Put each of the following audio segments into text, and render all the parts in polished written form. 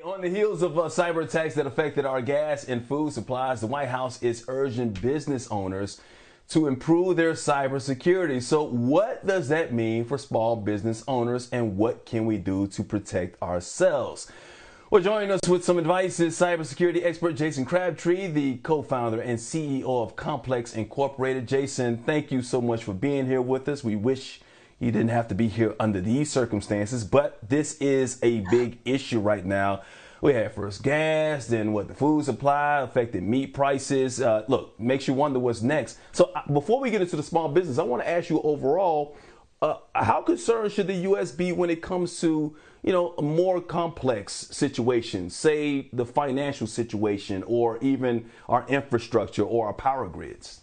On the heels of cyber attacks that affected our gas and food supplies, the White House is urging business owners to improve their cybersecurity. So what does that mean for small business owners, and what can we do to protect ourselves? Well, joining us with some advice is cybersecurity expert Jason Crabtree, the co-founder and CEO of QOMPLX Incorporated. Jason, thank you so much for being here with us. We wish you didn't have to be here under these circumstances, but this is a big issue right now. We had first gas, then the food supply affected meat prices. Look, makes you wonder what's next. So before we get into the small business, I want to ask you overall, how concerned should the U.S. be when it comes to, a more complex situations, say the financial situation, or even our infrastructure or our power grids?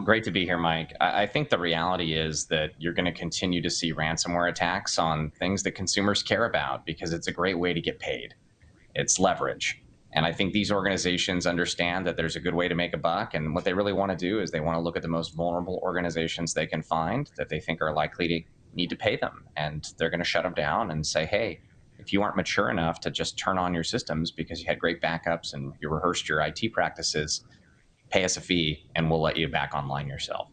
Great to be here, Mike. I think the reality is that you're going to continue to see ransomware attacks on things that consumers care about because it's a great way to get paid. It's leverage. And I think these organizations understand that there's a good way to make a buck. And what they really want to do is they want to look at the most vulnerable organizations they can find that they think are likely to need to pay them. And they're going to shut them down and say, hey, if you aren't mature enough to just turn on your systems because you had great backups and you rehearsed your IT practices, pay us a fee and we'll let you back online yourself.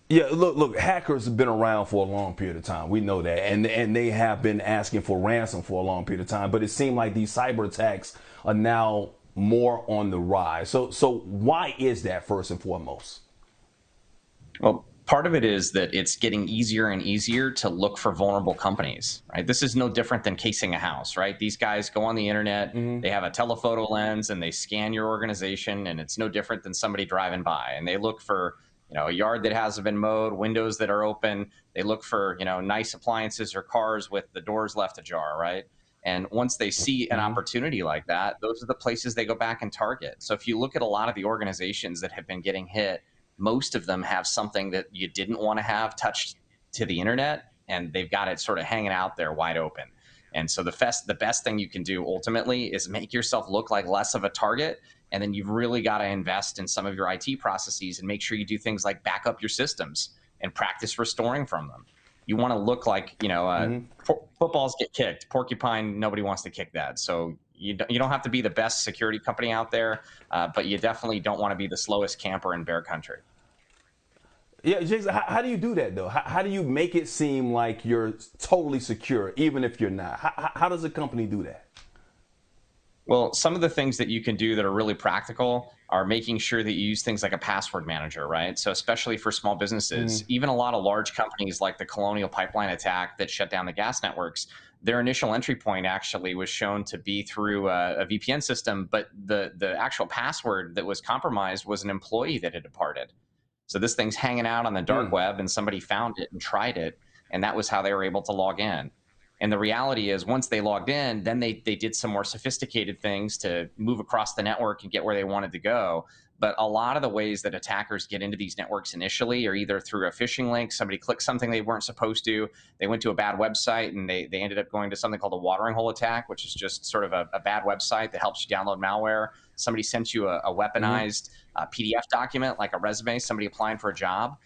Yeah, look, hackers have been around for a long period of time. We know that. And they have been asking for ransom for a long period of time. But it seemed like these cyber attacks are now more on the rise. So why is that, first and foremost? Well, part of it is that it's getting easier and easier to look for vulnerable companies, right? This is no different than casing a house, right? These guys go on the internet, they have a telephoto lens and they scan your organization, and it's no different than somebody driving by. And they look for, a yard that hasn't been mowed, windows that are open. They look for, nice appliances or cars with the doors left ajar, right? And once they see an opportunity like that, those are the places they go back and target. So if you look at a lot of the organizations that have been getting hit, most of them have something that you didn't want to have touched to the internet, and they've got it sort of hanging out there wide open. And so the best thing you can do ultimately is make yourself look like less of a target. And then you've really got to invest in some of your IT processes and make sure you do things like back up your systems and practice restoring from them. You want to look like, footballs get kicked. Porcupine, nobody wants to kick that. So you don't have to be the best security company out there, but you definitely don't want to be the slowest camper in bear country. Yeah, Jason, how do you do that, though? How do you make it seem like you're totally secure, even if you're not? How does a company do that? Well, some of the things that you can do that are really practical are making sure that you use things like a password manager, right? So especially for small businesses, even a lot of large companies like the Colonial Pipeline attack that shut down the gas networks, their initial entry point actually was shown to be through a VPN system, but the actual password that was compromised was an employee that had departed. So this thing's hanging out on the dark web, and somebody found it and tried it, and that was how they were able to log in. And the reality is, once they logged in, then they did some more sophisticated things to move across the network and get where they wanted to go. But a lot of the ways that attackers get into these networks initially are either through a phishing link, somebody clicked something they weren't supposed to, they went to a bad website, and they ended up going to something called a watering hole attack, which is just sort of a bad website that helps you download malware. Somebody sent you a weaponized PDF document, like a resume, somebody applying for a job.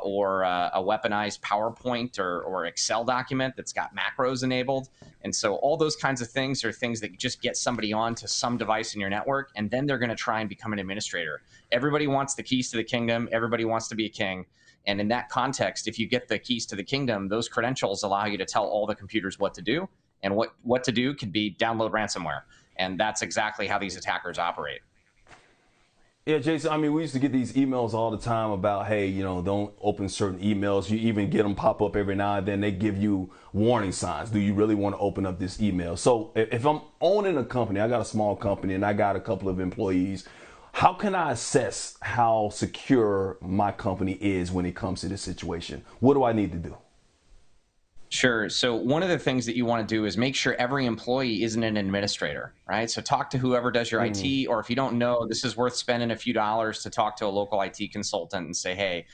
Or a weaponized PowerPoint or Excel document that's got macros enabled. And so all those kinds of things are things that just get somebody onto some device in your network, and then they're going to try and become an administrator. Everybody wants the keys to the kingdom. Everybody wants to be a king. And in that context, if you get the keys to the kingdom, those credentials allow you to tell all the computers what to do. And what to do could be download ransomware. And that's exactly how these attackers operate. Yeah, Jason, I mean, we used to get these emails all the time about, hey, don't open certain emails. You even get them pop up every now and then. They give you warning signs. Do you really want to open up this email? So if I'm owning a company, I got a small company and I got a couple of employees, how can I assess how secure my company is when it comes to this situation? What do I need to do? Sure. So one of the things that you want to do is make sure every employee isn't an administrator, right? So talk to whoever does your IT, or if you don't know, this is worth spending a few dollars to talk to a local IT consultant and say, hey,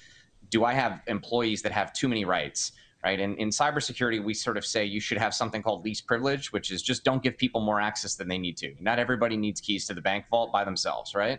do I have employees that have too many rights, right? And in cybersecurity, we sort of say you should have something called least privilege, which is just don't give people more access than they need to. Not everybody needs keys to the bank vault by themselves, right?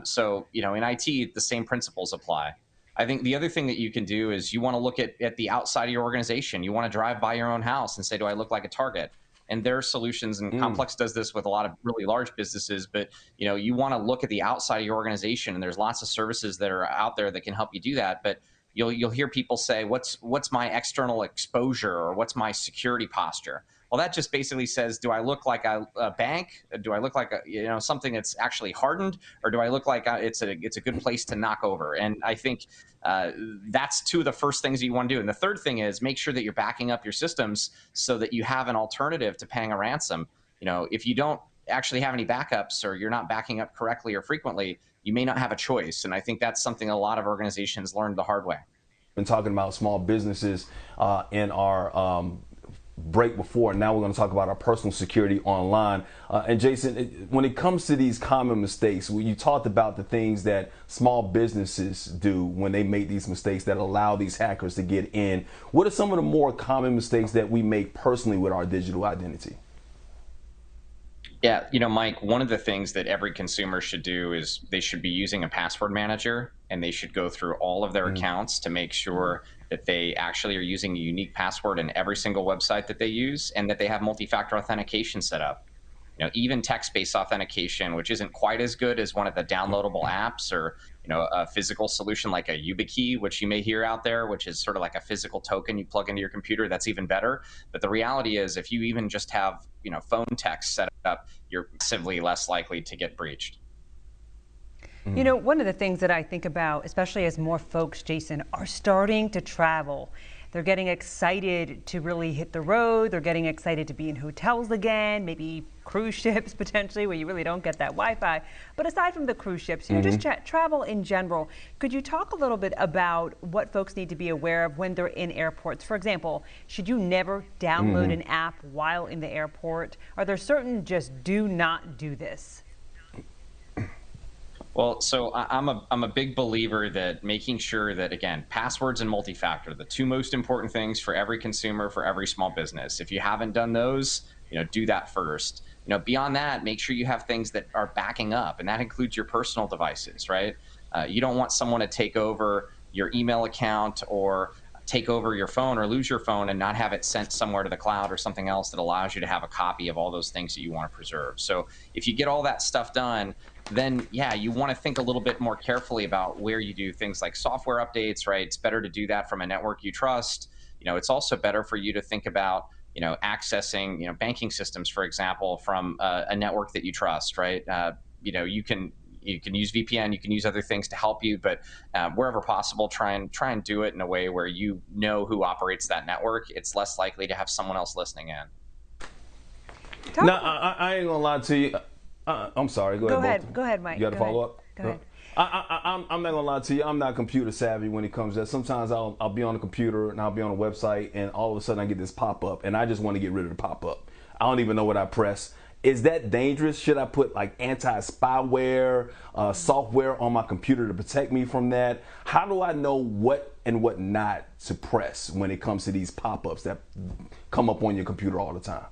So, in IT, the same principles apply. I think the other thing that you can do is you want to look at the outside of your organization. You want to drive by your own house and say, do I look like a target? and their solutions, and QOMPLX does this with a lot of really large businesses, but you want to look at the outside of your organization, and there's lots of services that are out there that can help you do that. But you'll hear people say, what's my external exposure, or what's my security posture? Well, that just basically says, do I look like a bank? Do I look like something that's actually hardened, or do I look like it's a good place to knock over? And I think that's two of the first things that you want to do. And the third thing is make sure that you're backing up your systems so that you have an alternative to paying a ransom. If you don't actually have any backups, or you're not backing up correctly or frequently, you may not have a choice. And I think that's something a lot of organizations learned the hard way. Been talking about small businesses in our break before, and now we're going to talk about our personal security online. And Jason, when it comes to these common mistakes, you talked about the things that small businesses do when they make these mistakes that allow these hackers to get in. What are some of the more common mistakes that we make personally with our digital identity? Yeah, Mike, one of the things that every consumer should do is they should be using a password manager, and they should go through all of their accounts to make sure that they actually are using a unique password in every single website that they use, and that they have multi-factor authentication set up. Even text-based authentication, which isn't quite as good as one of the downloadable apps, or a physical solution like a YubiKey, which you may hear out there, which is sort of like a physical token you plug into your computer. That's even better. But the reality is, if you even just have phone text set up, you're massively less likely to get breached. One of the things that I think about, especially as more folks, Jason, are starting to travel, they're getting excited to really hit the road. They're getting excited to be in hotels again, maybe cruise ships potentially, where you really don't get that Wi-Fi. But aside from the cruise ships, just travel in general. Could you talk a little bit about what folks need to be aware of when they're in airports? For example, should you never download an app while in the airport? Are there certain just do not do this? Well, so I'm a big believer that making sure that, again, passwords and multi-factor, the two most important things for every consumer, for every small business. If you haven't done those, do that first. Beyond that, make sure you have things that are backing up, and that includes your personal devices, right? You don't want someone to take over your email account, or take over your phone, or lose your phone and not have it sent somewhere to the cloud or something else that allows you to have a copy of all those things that you want to preserve. So if you get all that stuff done, then yeah, you want to think a little bit more carefully about where you do things like software updates, right? It's better to do that from a network you trust. It's also better for you to think about, accessing, banking systems, for example, from a network that you trust, right? You can use VPN, you can use other things to help you, but wherever possible, try and do it in a way where you know who operates that network. It's less likely to have someone else listening in. Now, I ain't gonna lie to you. I'm sorry. Go ahead. Go ahead, Mike. You got to follow up? Go ahead. I'm not gonna lie to you. I'm not computer savvy when it comes to that. Sometimes I'll be on a computer and I'll be on a website, and all of a sudden I get this pop up, and I just want to get rid of the pop up. I don't even know what I press. Is that dangerous? Should I put like anti-spyware software on my computer to protect me from that? How do I know what and what not to press when it comes to these pop-ups that come up on your computer all the time?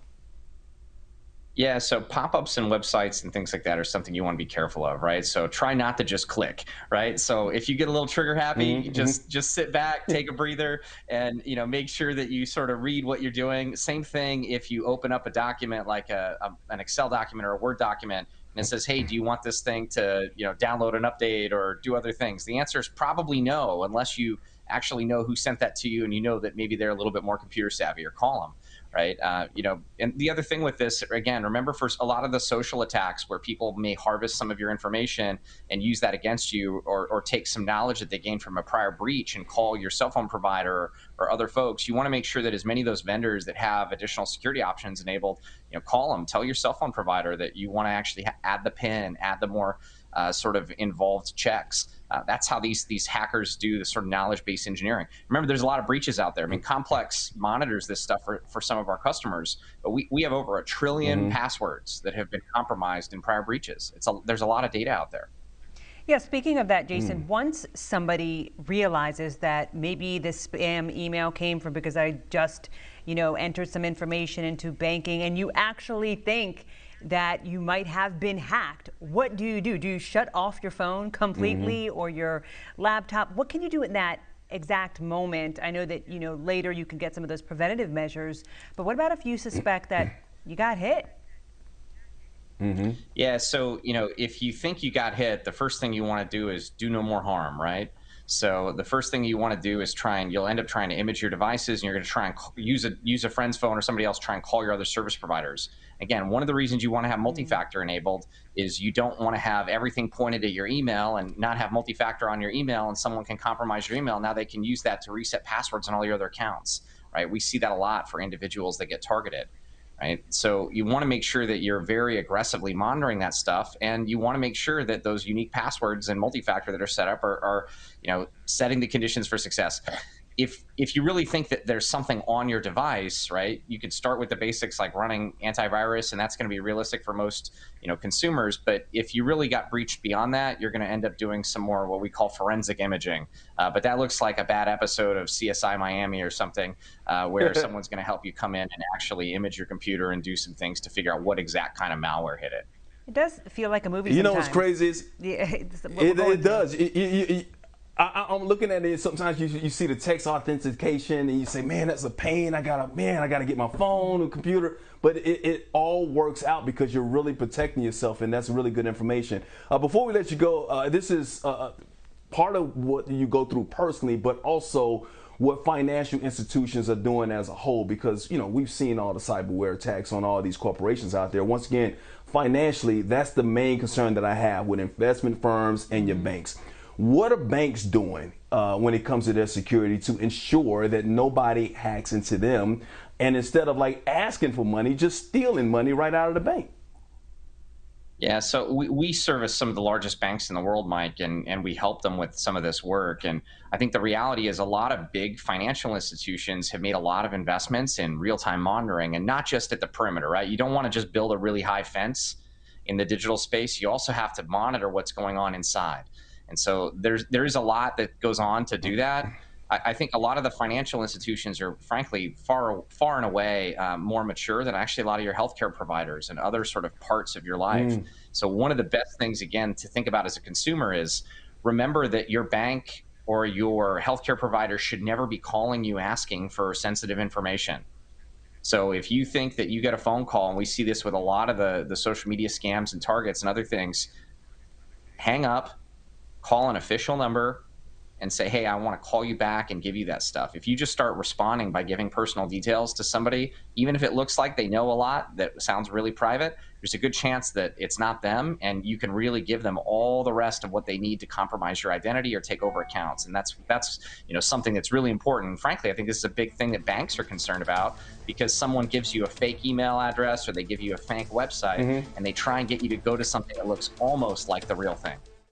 Yeah, so pop-ups and websites and things like that are something you want to be careful of, right? So try not to just click, right? So if you get a little trigger happy, just sit back, take a breather, and make sure that you sort of read what you're doing. Same thing if you open up a document like an Excel document or a Word document, and it says, hey, do you want this thing to download an update or do other things? The answer is probably no, unless you actually know who sent that to you, and that maybe they're a little bit more computer savvy, or call them. Right. And the other thing with this, again, remember, for a lot of the social attacks where people may harvest some of your information and use that against you, or take some knowledge that they gained from a prior breach and call your cell phone provider or other folks, you want to make sure that as many of those vendors that have additional security options enabled, call them, tell your cell phone provider that you want to actually add the PIN, add the more sort of involved checks. That's how these hackers do the sort of knowledge-based engineering. Remember, there's a lot of breaches out there. I mean, QOMPLX monitors this stuff for some of our customers, but we have over 1 trillion passwords that have been compromised in prior breaches. There's a lot of data out there. Yeah, speaking of that, Jason, once somebody realizes that maybe this spam email came from because I just, entered some information into banking, and you actually think that you might have been hacked, what do you do? Do you shut off your phone completely or your laptop? What can you do in that exact moment? I know that, later you can get some of those preventative measures, but what about if you suspect that you got hit. Yeah, so if you think you got hit, the first thing you want to do is do no more harm, right? So the first thing you want to do is you'll end up trying to image your devices, and you're going to try and use a friend's phone or somebody else, try and call your other service providers. Again, one of the reasons you want to have multi-factor enabled is you don't want to have everything pointed at your email and not have multi-factor on your email, and someone can compromise your email. Now they can use that to reset passwords on all your other accounts, right? We see that a lot for individuals that get targeted. Right. So you want to make sure that you're very aggressively monitoring that stuff, and you want to make sure that those unique passwords and multi-factor that are set up are setting the conditions for success. If you really think that there's something on your device, right, you could start with the basics like running antivirus, and that's going to be realistic for most consumers. But if you really got breached beyond that, you're going to end up doing some more what we call forensic imaging. But that looks like a bad episode of CSI Miami or something, where someone's going to help you come in and actually image your computer and do some things to figure out what exact kind of malware hit it. It does feel like a movie. You know what's crazy is it does. I'm looking at it. Sometimes you see the text authentication and you say, man, that's a pain. I gotta get my phone and computer. But it all works out because you're really protecting yourself, and that's really good information. Before we let you go, this is part of what you go through personally, but also what financial institutions are doing as a whole, because we've seen all the cyberware attacks on all these corporations out there. Once again, financially, that's the main concern that I have with investment firms and your banks. What are banks doing when it comes to their security to ensure that nobody hacks into them, and instead of asking for money, just stealing money right out of the bank? Yeah, so we service some of the largest banks in the world, Mike, and we help them with some of this work. And I think the reality is a lot of big financial institutions have made a lot of investments in real-time monitoring, and not just at the perimeter, right? You don't want to just build a really high fence in the digital space. You also have to monitor what's going on inside. And so there is a lot that goes on to do that. I think a lot of the financial institutions are, frankly, far and away more mature than actually a lot of your healthcare providers and other sort of parts of your life. So one of the best things, again, to think about as a consumer is remember that your bank or your healthcare provider should never be calling you asking for sensitive information. So if you think that you get a phone call, and we see this with a lot of the social media scams and targets and other things, hang up, call an official number, and say, hey, I want to call you back and give you that stuff. If you just start responding by giving personal details to somebody, even if it looks like they know a lot that sounds really private, there's a good chance that it's not them, and you can really give them all the rest of what they need to compromise your identity or take over accounts. And that's something that's really important. And frankly, I think this is a big thing that banks are concerned about, because someone gives you a fake email address or they give you a fake website, and they try and get you to go to something that looks almost like the real thing.